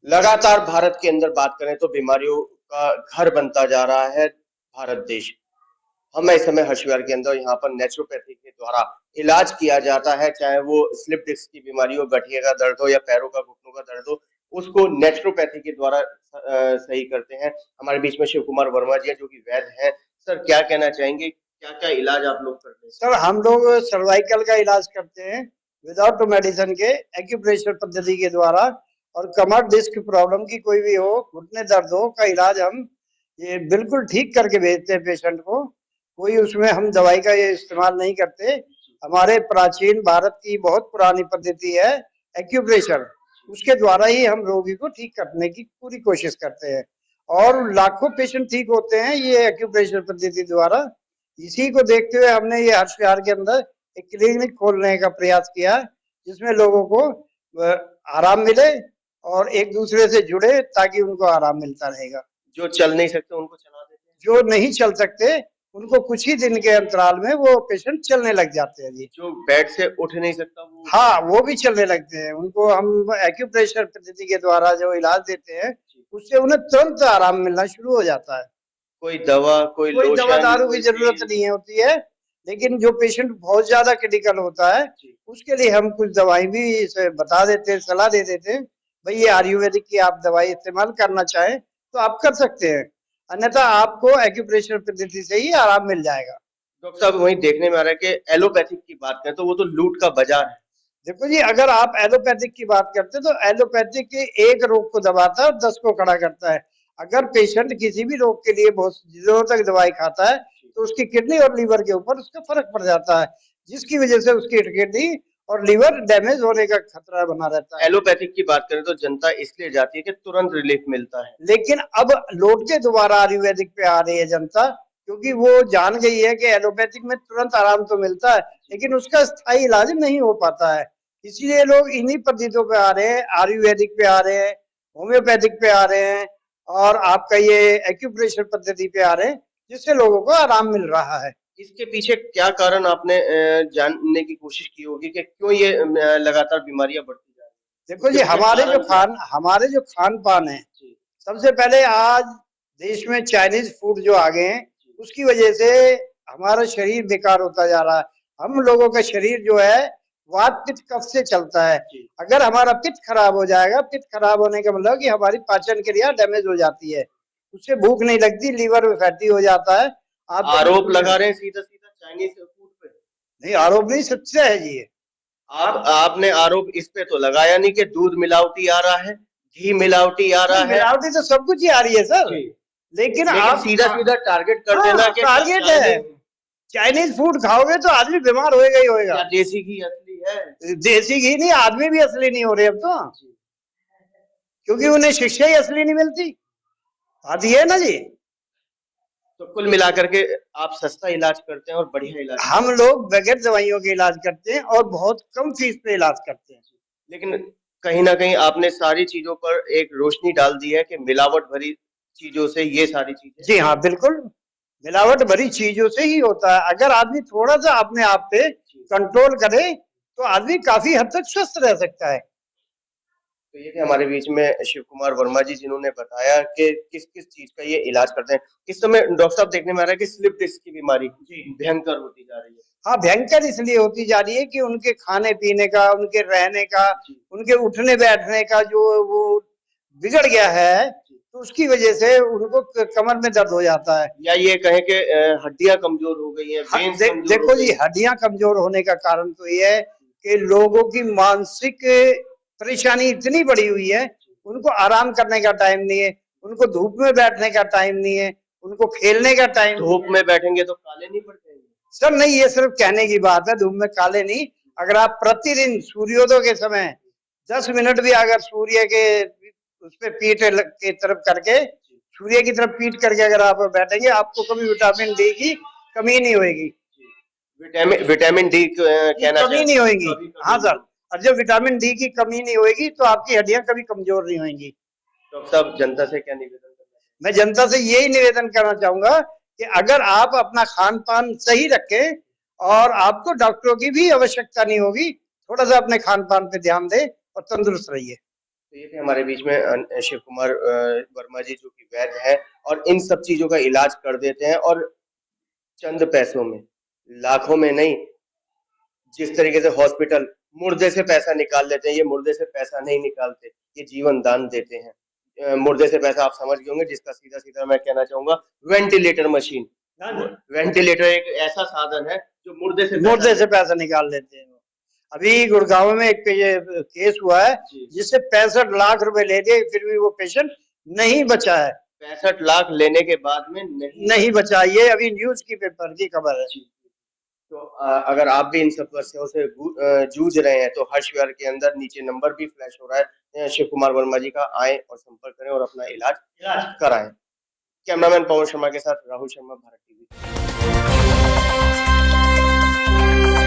लगातार भारत के अंदर बात करें तो बीमारियों का घर बनता जा रहा है भारत देश। हम इस समय हर्ष विहार के अंदर यहाँ पर नेचुरोपैथी के द्वारा इलाज किया जाता है, चाहे वो स्लिप डिस्क की बीमारी हो, गठिया का दर्द हो या पैरों का घुटनों का दर्द हो, उसको नेचुरोपैथी के द्वारा सही करते हैं। हमारे बीच में शिव कुमार वर्मा जी हैं जो कि वैद्य हैं। सर क्या कहना चाहेंगे, क्या क्या इलाज आप लोग करते हैं? सर हम लोग सर्वाइकल का इलाज करते हैं विदाउट मेडिसिन के एक्यूप्रेशर पद्धति के द्वारा, और कमर डिस्क प्रॉब्लम की कोई भी हो, घुटने दर्द हो का इलाज हम ये बिल्कुल ठीक करके भेजते हैं पेशेंट को। कोई उसमें हम दवाई का ये इस्तेमाल नहीं करते। हमारे प्राचीन भारत की बहुत पुरानी पद्धति है एक्यूप्रेशर, उसके द्वारा ही हम रोगी को ठीक करने की पूरी कोशिश करते हैं, और लाखों पेशेंट ठीक होते हैं ये एक्यूप्रेशर पद्धति द्वारा। इसी को देखते हुए हमने ये हर्ष विहार के अंदर एक क्लिनिक खोलने का प्रयास किया, जिसमें लोगों को आराम मिले और एक दूसरे से जुड़े, ताकि उनको आराम मिलता रहेगा। जो चल नहीं सकते उनको चला देते हैं, जो नहीं चल सकते उनको कुछ ही दिन के अंतराल में वो पेशेंट चलने लग जाते हैं जी। जो बेड से उठ नहीं सकता वो, हाँ, वो भी चलने लगते हैं। उनको हम एक्यूप्रेशर पद्धति के द्वारा जो इलाज देते हैं, उससे उन्हें तुरंत आराम मिलना शुरू हो जाता है। कोई दवा कोई दवा दारू की जरूरत नहीं होती है, लेकिन जो पेशेंट बहुत ज्यादा क्रिटिकल होता है उसके लिए हम कुछ दवाई भी इसे बता देते हैं, सलाह दे देते हैं, भाई ये आयुर्वेदिक की आप दवाई इस्तेमाल करना चाहें तो आप कर सकते हैं, अन्यथा आपको एक्यूप्रेशर पद्धति से ही आराम मिल जाएगा। डॉक्टर साहब वही देखने में आ रहा है कि एलोपैथिक की बात करें तो वो तो लूट का बाजार है। देखो जी, अगर आप एलोपैथिक की बात करते हैं तो एलोपैथिक एक रोग को दबाता है और 10 को खड़ा करता है। अगर पेशेंट किसी भी रोग के लिए बहुत दिनों तक दवाई खाता है तो उसकी किडनी और लीवर के ऊपर उसका फर्क पड़ जाता है, जिसकी वजह से उसकी किडनी और लीवर डैमेज होने का खतरा बना रहता है। एलोपैथिक की बात करें तो जनता इसलिए जाती है कि तुरंत रिलीफ मिलता है, लेकिन अब लौट के दोबारा आयुर्वेदिक पे आ रही है जनता, क्योंकि वो जान गई है कि एलोपैथिक में तुरंत आराम तो मिलता है लेकिन उसका स्थायी इलाज नहीं हो पाता है। इसीलिए लोग इन्हीं पद्धतियों पे आ रहे हैं, आयुर्वेदिक पे आ रहे हैं, होम्योपैथिक पे आ रहे हैं, और आपका ये एक्यूप्रेशर पद्धति पे आ रहे हैं, जिससे लोगों को आराम मिल रहा है। इसके पीछे क्या कारण आपने जानने की कोशिश की होगी कि क्यों ये लगातार बीमारियां बढ़ती जा रही हैं? देखो जी, हमारे जो खान पान है, सबसे पहले आज देश में चाइनीज फूड जो आ गए हैं, उसकी वजह से हमारा शरीर बेकार होता जा रहा है। हम लोगों का शरीर जो है वात पित्त कफ से चलता है। अगर हमारा पित्त खराब हो जाएगा, पित्त खराब होने का मतलब कि हमारी पाचन क्रिया डैमेज हो जाती है, उससे भूख नहीं लगती, लीवर फैटी हो जाता है। आप आरोप लगा रहे हैं सीधा सीधा चाइनीज फूड पे? नहीं, आरोप नहीं, सच्चा है जी। आपने आरोप इस पे तो लगाया नहीं कि दूध मिलावटी आ रहा है, घी मिलावटी आ रहा है। मिलावटी तो सब कुछ ही आ रही है सर, लेकिन आप सीधा सीधा टारगेट कर देना कि टारगेट है। चाइनीज फूड खाओगे तो आदमी बीमार होएगा ही होएगा। देसी घी असली है? देसी घी नहीं, आदमी भी असली नहीं हो रहे अब तो, क्योंकि उन्हें शिक्षा ही असली नहीं मिलती। बात ये है ना जी। तो कुल मिलाकर के आप सस्ता इलाज करते हैं और बढ़िया इलाज। हम लोग बगैर दवाइयों के इलाज करते हैं और बहुत कम फीस पे इलाज करते हैं। लेकिन कहीं ना कहीं आपने सारी चीजों पर एक रोशनी डाल दी है कि मिलावट भरी चीजों से ये सारी चीजें। जी हाँ, बिल्कुल मिलावट भरी चीजों से ही होता है। अगर आदमी थोड़ा सा अपने आप पे कंट्रोल करे तो आदमी काफी हद तक स्वस्थ रह सकता है। तो ये थे हमारे बीच में शिव कुमार वर्मा जी, जिन्होंने बताया कि किस किस चीज का ये इलाज करते हैं। इस समय डॉक्टर साहब देखने में आ रहा है कि स्लिप डिस्क की बीमारी भयंकर होती जा रही है। हाँ, भयंकर इसलिए होती जा रही है कि उनके खाने पीने का, उनके रहने का, उनके उठने बैठने का जो वो बिगड़ गया है, तो उसकी वजह से उनको कमर में दर्द हो जाता है। या ये कहें कि हड्डियां कमजोर हो गई हैं। देखो जी, हड्डियां कमजोर होने का कारण तो ये है कि लोगों की मानसिक परेशानी इतनी बड़ी हुई है, उनको आराम करने का टाइम नहीं है, उनको धूप में बैठने का टाइम नहीं है, उनको खेलने का टाइम। धूप में बैठेंगे तो काले नहीं पड़ जाएंगे? सर नहीं, ये सिर्फ कहने की बात है, धूप में काले नहीं। अगर आप प्रतिदिन सूर्योदय के समय 10 मिनट भी अगर सूर्य के उस पे पीठ की तरफ करके, सूर्य की तरफ पीठ करके अगर आप बैठेंगे, आपको कभी विटामिन डी की कमी नहीं होगी। विटामिन डी कमी नहीं होगी। हाँ सर, और जब विटामिन डी की कमी नहीं होगी तो आपकी हड्डियां कभी कमजोर नहीं होंगी। डॉक्टर साहब जनता से क्या निवेदन करना है? मैं जनता से यही निवेदन करना चाहूंगा कि अगर आप अपना खान पान सही रखें और आपको डॉक्टरों की भी आवश्यकता नहीं होगी, थोड़ा सा अपने खान पान पे ध्यान दें और तंदुरुस्त रहिए। तो ये थे हमारे बीच में शिव कुमार वर्मा जी, जो कि वैद्य हैं और इन सब चीजों का इलाज कर देते हैं, और चंद पैसों में, लाखों में नहीं। जिस तरीके से हॉस्पिटल मुर्दे से पैसा निकाल लेते हैं, ये मुर्दे से पैसा नहीं निकालते, ये जीवन दान देते हैं। मुर्दे से पैसा आप समझ गए होंगे, जिसका सीधा सीधा मैं कहना चाहूंगा वेंटिलेटर मशीन। वेंटिलेटर एक ऐसा साधन है जो मुर्दे से पैसा निकाल लेते हैं। अभी गुड़गांव में एक ये केस हुआ है जिससे 65 लाख रुपए ले लिए, फिर भी वो पेशेंट नहीं बचा है। 65 लाख लेने के बाद में नहीं बचा। ये अभी न्यूज की पेपर की खबर है। तो अगर आप भी इन समस्याओं से जूझ रहे हैं, तो हर्ष विहार के अंदर नीचे नंबर भी फ्लैश हो रहा है शिव कुमार वर्मा जी का, आए और संपर्क करें और अपना इलाज कराएं। कैमरामैन पवन शर्मा के साथ राहुल शर्मा, भारत टीवी।